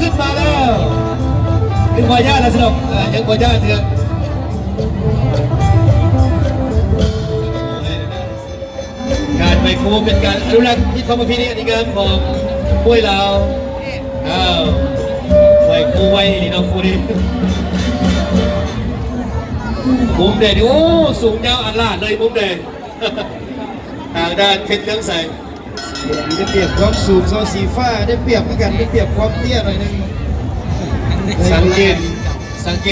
ขึ้นมาแล้วดึงวายาแล้วสนุกยังวายาเถื่อนการไปครูเป็นการอนุรักษ์ที่ธรรมพิธีอันงามของพวกเราไปครูไว้นี่น้องครูนี่มุมเด่นโอ้สูงยาวอันลาดเลยมุมเด่นทางด้านเพชรเลื้องใสได้เปรียบความสูงโซสีฟ้าได้เปรียบเหมือนกันได้เปรียบความเตี้ยหน่อยนึงสังเก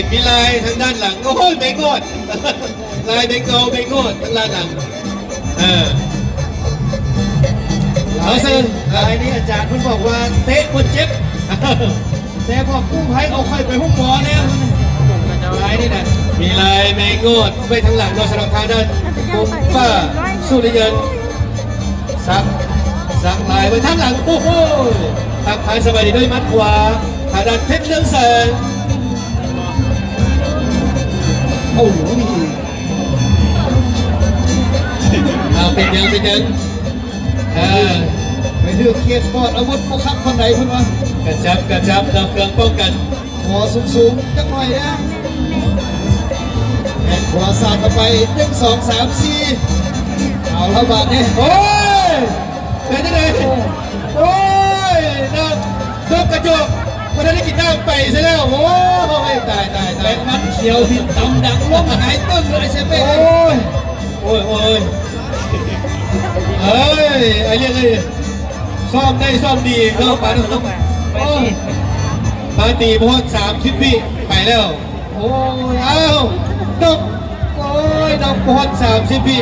ตมีลายทางด้านหลังโอ้ยเบงโกดลายเบงโกดทางด้านหลังเอาสิลายนี้อาจารย์เพิ่งบอกว่าเตะบนเจ็บแต่พอกู้ภัยเอาใครไปห้องหมอเนี่ยลายนี่นะมีลายเบงโกดไปทางหลังโดยสลับทางด้านปุ๊บป้าสุริยันสักลายไปทางหลังโอ้โหทักทายสบายดีด้วยมัดขวาทางด้านเพชรเลื้องแสงโอ้โหเอาเป็นยังไปเลือกเคียนปอดอาวุธพวกขับคนไหนคนวะกระชับนำเครื่องป้องกันหัวสูงจังหน่อยนะแขนขวาสาดเข้าไป1 2 3 4เอาละบาทนี่โอ้ยเป็นยังไงโอ้ยน้ำกระจกวันนี้กินน้ำไปซะแล้วโอ้ยตายแบงมันเขียวผิดตำดังล้มหายต้นเลยเซเป้โอ้ยเฮ้ยไอ้เรื่องเลยซ่อมได้ซ่อมดีก็ปาต้องมาตีพอ30 วิไปแล้วโอ้ยเอ้าโอ้ยน้องพอ30 วิ